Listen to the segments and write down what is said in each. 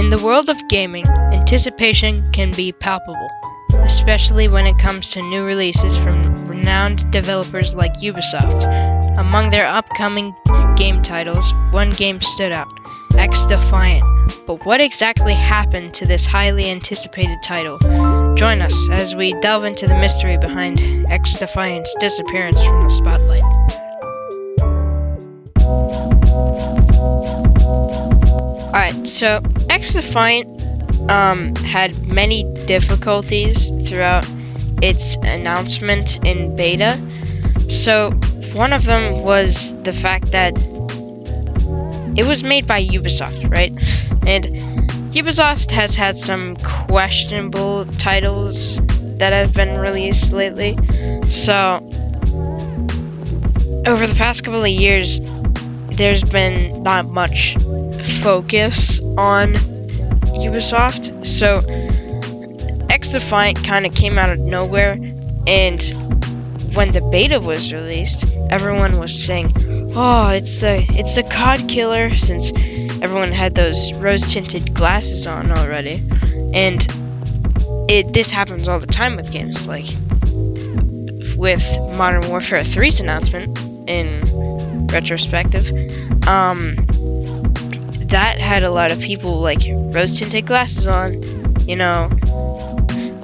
In the world of gaming, anticipation can be palpable, especially when it comes to new releases from renowned developers like Ubisoft. Among their upcoming game titles, one game stood out, X-Defiant. But what exactly happened to this highly anticipated title? Join us as we delve into the mystery behind X-Defiant's disappearance from the spotlight. Alright, so X-Defiant had many difficulties throughout its announcement in beta. So one of them was the fact that it was made by Ubisoft, right? And Ubisoft has had some questionable titles that have been released lately. So over the past couple of years, there's been not much focus on Ubisoft. So X-Defiant kind of came out of nowhere, and when the beta was released, everyone was saying, "Oh, it's the COD killer," since everyone had those rose-tinted glasses on already. And this happens all the time with games, like with Modern Warfare 3's announcement in retrospective. That had a lot of people like rose-tinted glasses on, you know.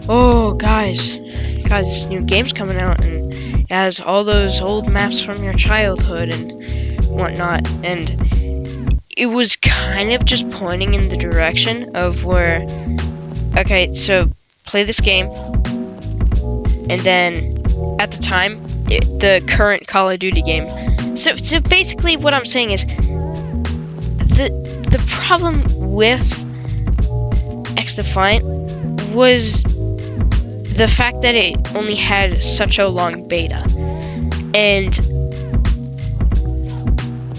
Oh, guys, this new game's coming out, and it has all those old maps from your childhood and whatnot. And it was kind of just pointing in the direction of where, okay, so play this game, and then at the time, the current Call of Duty game. So basically, what I'm saying is, the problem with X-Defiant was the fact that it only had such a long beta, and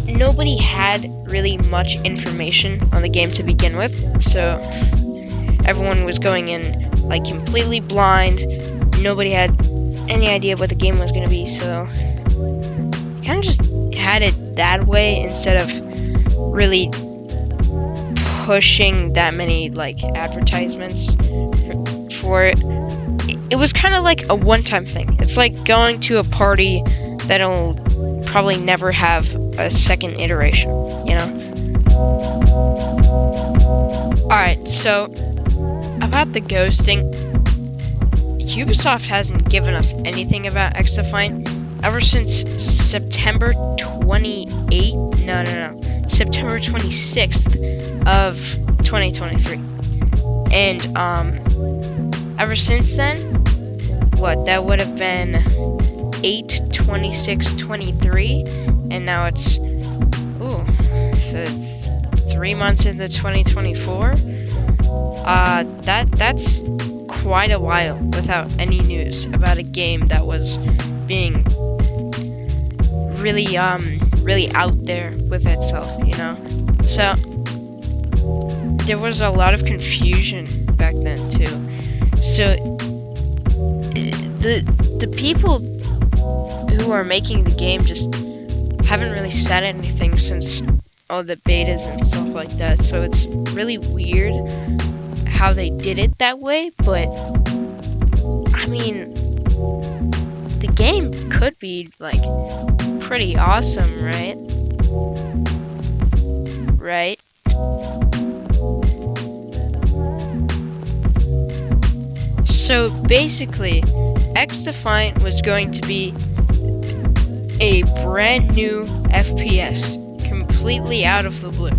nobody had really much information on the game to begin with. So everyone was going in like completely blind. Nobody had any idea what the game was going to be, so kind of just had it that way instead of really pushing that many like advertisements for it. It was kind of like a one-time thing. It's like going to a party that'll probably never have a second iteration, you know? Alright, so about the ghosting, Ubisoft hasn't given us anything about X-Defiant ever since September 26th of 2023. And ever since then, that would have been 8/26/23, and now it's 3 months into 2024. That's quite a while without any news about a game that was being really out there with itself, you know. So there was a lot of confusion back then too. So the people who are making the game just haven't really said anything since all the betas and stuff like that. So it's really weird how they did it that way, but I mean, the game could be like pretty awesome, right? Right? So basically, X-Defiant was going to be a brand new FPS, completely out of the blue.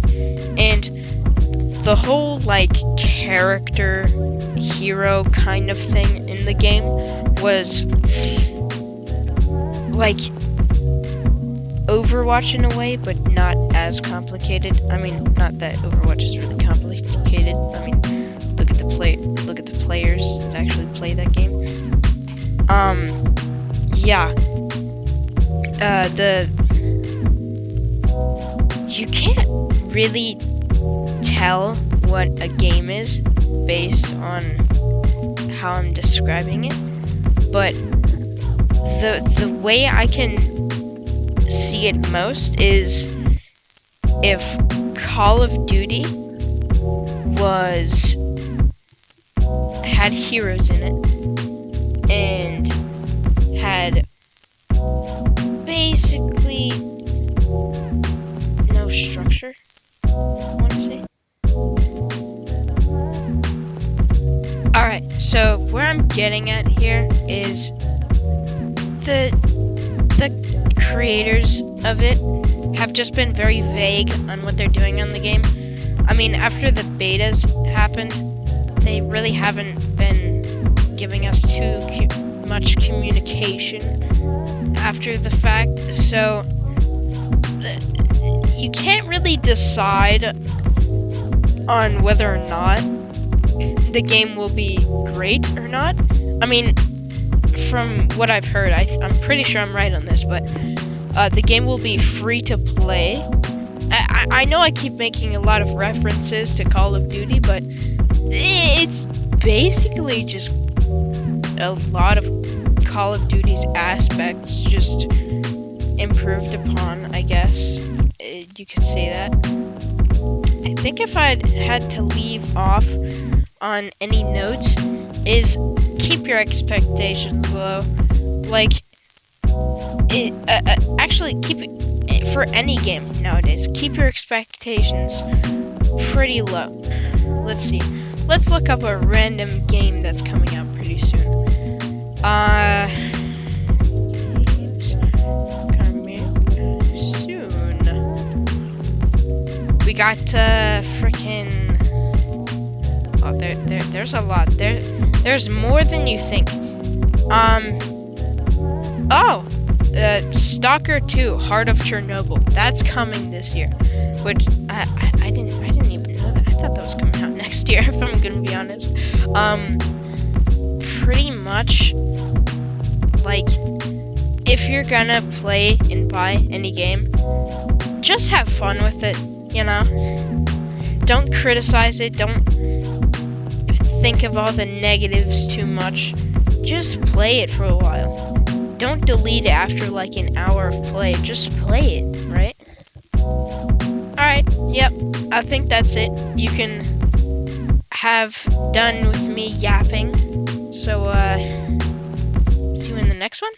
And the whole like character hero kind of thing in the game was like Overwatch in a way, but not as complicated. I mean, not that Overwatch is really complicated. I mean, look at the players that actually play that game. You can't really tell what a game is based on how I'm describing it, but the way I can see it most is if Call of Duty had heroes in it and had basically no structure, I want to say. Alright, so where I'm getting at here is the creators of it have just been very vague on what they're doing on the game. I mean, after the betas happened, they really haven't been giving us too much communication after the fact, so you can't really decide on whether or not the game will be great or not. I mean, from what I've heard, I'm pretty sure I'm right on this, but the game will be free to play. I know I keep making a lot of references to Call of Duty, but it's basically just a lot of Call of Duty's aspects just improved upon, I guess. You could say that. I think if I'd had to leave off on any notes is keep your expectations low. Like, actually keep it for any game nowadays. Keep your expectations pretty low. Let's see. Let's look up a random game that's coming out pretty soon. Games coming soon. We got frickin'. Oh, there's a lot. There's more than you think. Stalker 2: Heart of Chernobyl. That's coming this year, which I didn't even know that. I thought that was coming out next year, if I'm gonna be honest. Pretty much, like, if you're gonna play and buy any game, just have fun with it, you know? Don't criticize it, don't think of all the negatives too much. Just play it for a while. Don't delete it after like an hour of play. Just play it, right? Alright, yep. I think that's it. You can have done with me yapping. So, see you in the next one.